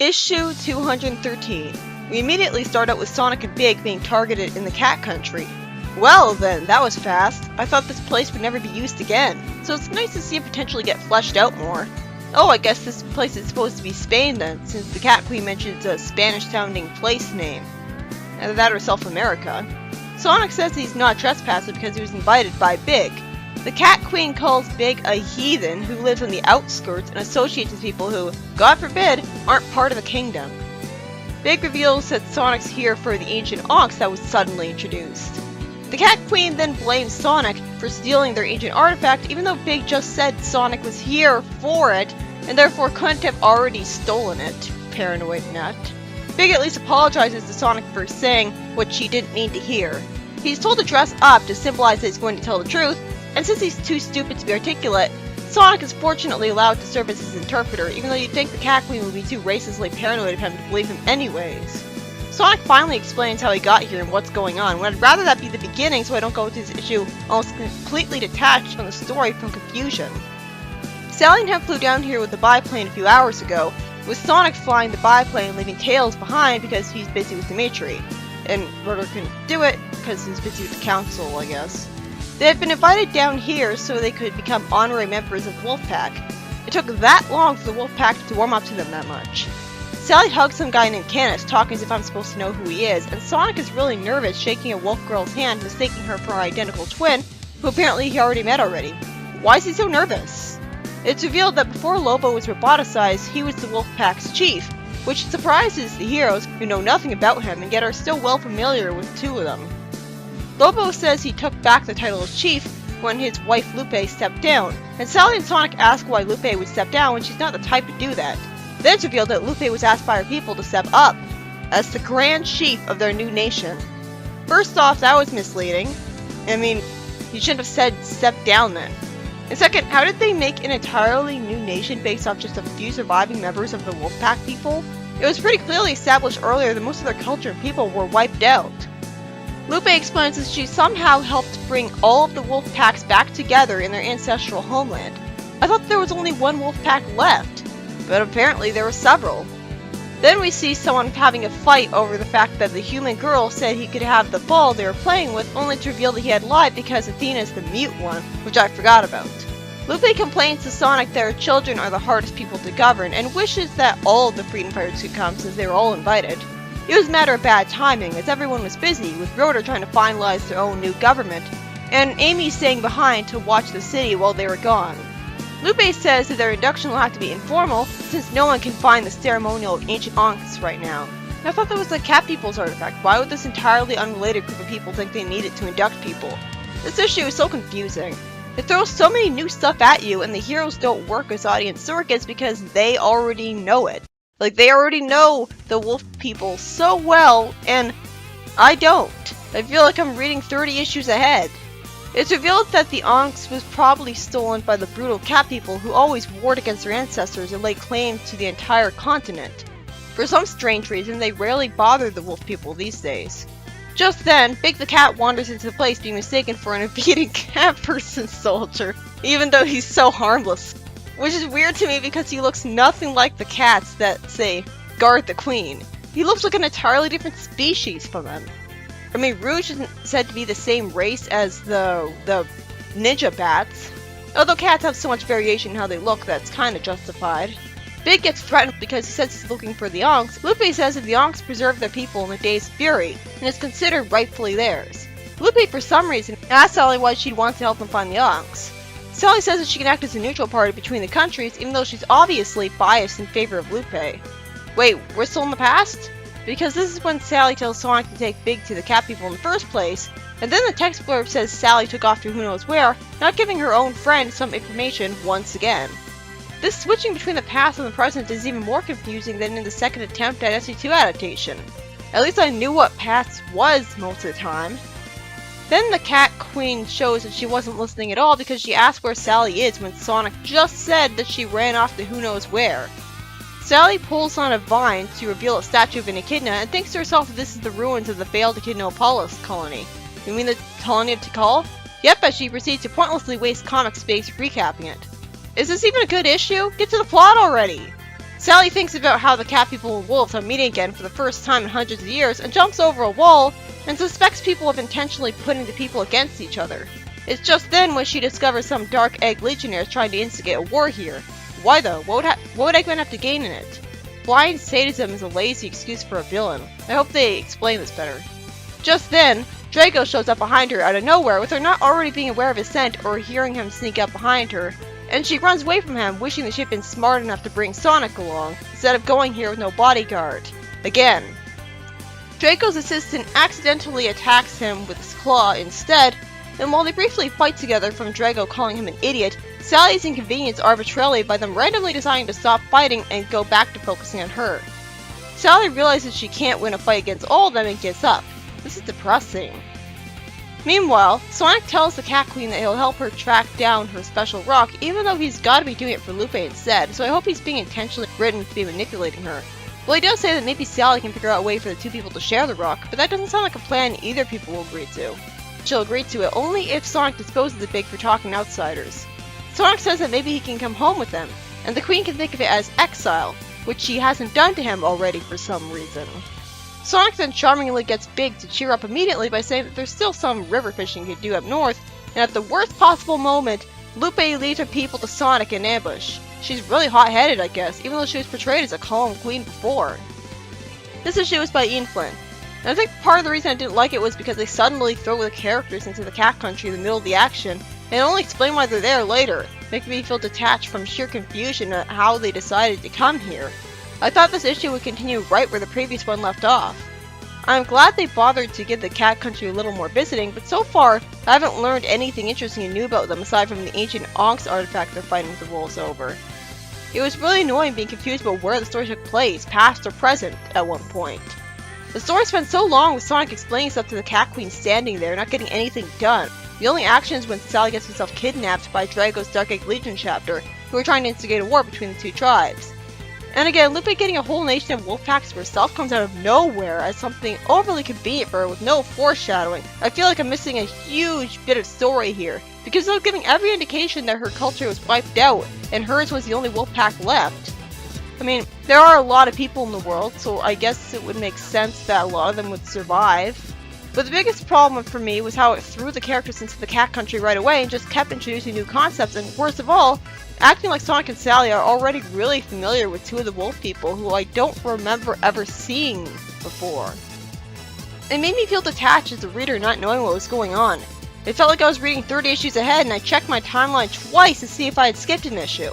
Issue 213. We immediately start out with Sonic and Big being targeted in the cat country. Well then, that was fast. I thought this place would never be used again, so it's nice to see it potentially get fleshed out more. Oh, I guess this place is supposed to be Spain then, since the Cat Queen mentions a Spanish-sounding place name. Either that or South America. Sonic says he's not trespassing because he was invited by Big. The Cat Queen calls Big a heathen who lives on the outskirts and associates with people who, God forbid, aren't part of a kingdom. Big reveals that Sonic's here for the ancient ox that was suddenly introduced. The Cat Queen then blames Sonic for stealing their ancient artifact, even though Big just said Sonic was here for it and therefore couldn't have already stolen it. Paranoid nut. Big at least apologizes to Sonic for saying what she didn't mean to hear. He's told to dress up to symbolize that he's going to tell the truth, and since he's too stupid to be articulate, Sonic is fortunately allowed to serve as his interpreter, even though you'd think the Cat Queen would be too racistly paranoid of him to believe him anyways. Sonic finally explains how he got here and what's going on, when I'd rather that be the beginning so I don't go into this issue almost completely detached from the story from confusion. Sally and him flew down here with the biplane a few hours ago, with Sonic flying the biplane leaving Tails behind because he's busy with Dimitri. And Rotor couldn't do it because he's busy with the council, I guess. They had been invited down here so they could become honorary members of the Wolfpack. It took that long for the Wolfpack to warm up to them that much. Sally hugs some guy named Canis, talking as if I'm supposed to know who he is, and Sonic is really nervous, shaking a wolf girl's hand, mistaking her for her identical twin, who apparently he already met already. Why is he so nervous? It's revealed that before Lobo was roboticized, he was the Wolfpack's chief, which surprises the heroes who know nothing about him and yet are still well familiar with two of them. Lobo says he took back the title of chief when his wife Lupe stepped down, and Sally and Sonic ask why Lupe would step down when she's not the type to do that. Then it's revealed that Lupe was asked by her people to step up as the grand chief of their new nation. First off, that was misleading. I mean, you shouldn't have said step down then. And second, how did they make an entirely new nation based off just a few surviving members of the Wolfpack people? It was pretty clearly established earlier that most of their culture and people were wiped out. Lupe explains that she somehow helped bring all of the Wolfpacks back together in their ancestral homeland. I thought there was only one Wolfpack left, but apparently there were several. Then we see someone having a fight over the fact that the human girl said he could have the ball they were playing with, only to reveal that he had lied because Athena is the mute one, which I forgot about. Lupe complains to Sonic that her children are the hardest people to govern, and wishes that all of the Freedom Fighters could come since they were all invited. It was a matter of bad timing, as everyone was busy, with Rotor trying to finalize their own new government, and Amy staying behind to watch the city while they were gone. Lupe says that their induction will have to be informal, since no one can find the ceremonial of ancient Ankhs right now. I thought that was the cat people's artifact. Why would this entirely unrelated group of people think they need it to induct people? This issue is so confusing. It throws so many new stuff at you, and the heroes don't work as audience surrogates because they already know it. Like, they already know the wolf people so well, and I don't. I feel like I'm reading 30 issues ahead. It's revealed that the Ankhs was probably stolen by the brutal cat people who always warred against their ancestors and laid claim to the entire continent. For some strange reason, they rarely bother the wolf people these days. Just then, Big the Cat wanders into the place being mistaken for an obedient cat person soldier, even though he's so harmless. Which is weird to me because he looks nothing like the cats that, say, guard the queen. He looks like an entirely different species from them. I mean, Rouge isn't said to be the same race as the ninja bats. Although cats have so much variation in how they look, that's kinda justified. Big gets threatened because he says he's looking for the Ankhs. Lupe says that the Ankhs preserved their people in the Days of Fury, and is considered rightfully theirs. Lupe, for some reason, asks Sally why she'd want to help them find the Ankhs. Sally says that she can act as a neutral party between the countries, even though she's obviously biased in favor of Lupe. Wait, we're still in the past? Because this is when Sally tells Sonic to take Big to the cat people in the first place, and then the text blurb says Sally took off to who knows where, not giving her own friend some information once again. This switching between the past and the present is even more confusing than in the second attempt at SC2 adaptation. At least I knew what past was most of the time. Then the Cat Queen shows that she wasn't listening at all because she asked where Sally is when Sonic just said that she ran off to who knows where. Sally pulls on a vine to reveal a statue of an echidna and thinks to herself that this is the ruins of the failed Echidnopolis colony. You mean the colony of Tikal? Yep, as she proceeds to pointlessly waste comic space recapping it. Is this even a good issue? Get to the plot already! Sally thinks about how the cat people and wolves are meeting again for the first time in hundreds of years and jumps over a wall and suspects people of intentionally putting the people against each other. It's just then when she discovers some Dark Egg Legionnaires trying to instigate a war here. Why though? What would Eggman have to gain in it? Blind sadism is a lazy excuse for a villain. I hope they explain this better. Just then, Drago shows up behind her out of nowhere with her not already being aware of his scent or hearing him sneak up behind her, and she runs away from him, wishing that she had been smart enough to bring Sonic along, instead of going here with no bodyguard. Again. Draco's assistant accidentally attacks him with his claw instead, and while they briefly fight together from Drago calling him an idiot, Sally is inconvenienced arbitrarily by them randomly deciding to stop fighting and go back to focusing on her. Sally realizes she can't win a fight against all of them and gives up. This is depressing. Meanwhile, Sonic tells the Cat Queen that he'll help her track down her special rock, even though he's gotta be doing it for Lupe instead, so I hope he's being intentionally written to be manipulating her. Well, he does say that maybe Sally can figure out a way for the two people to share the rock, but that doesn't sound like a plan either people will agree to. She'll agree to it only if Sonic disposes the Big for talking to outsiders. Sonic says that maybe he can come home with them, and the Queen can think of it as exile, which she hasn't done to him already for some reason. Sonic then charmingly gets Big to cheer up immediately by saying that there's still some river fishing he could do up north, and at the worst possible moment, Lupe leads her people to Sonic in ambush. She's really hot-headed, I guess, even though she was portrayed as a calm queen before. This issue was by Ian Flynn, and I think part of the reason I didn't like it was because they suddenly throw the characters into the cat country in the middle of the action, and only explain why they're there later, making me feel detached from sheer confusion at how they decided to come here. I thought this issue would continue right where the previous one left off. I'm glad they bothered to give the cat country a little more visiting, but so far, I haven't learned anything interesting and new about them aside from the ancient Onks artifact they're fighting with the wolves over. It was really annoying being confused about where the story took place, past or present, at one point. The story spent so long with Sonic explaining stuff to the Cat Queen standing there, not getting anything done. The only action is when Sally gets herself kidnapped by Drago's Dark Egg Legion chapter, who are trying to instigate a war between the two tribes. And again, Lupe getting a whole nation of wolf packs for herself comes out of nowhere as something overly convenient for her with no foreshadowing. I feel like I'm missing a huge bit of story here, because they're giving every indication that her culture was wiped out, and hers was the only wolf pack left. I mean, there are a lot of people in the world, so I guess it would make sense that a lot of them would survive. But the biggest problem for me was how it threw the characters into the cat country right away and just kept introducing new concepts, and worst of all, acting like Sonic and Sally are already really familiar with two of the wolf people who I don't remember ever seeing before. It made me feel detached as a reader not knowing what was going on. It felt like I was reading 30 issues ahead and I checked my timeline twice to see if I had skipped an issue.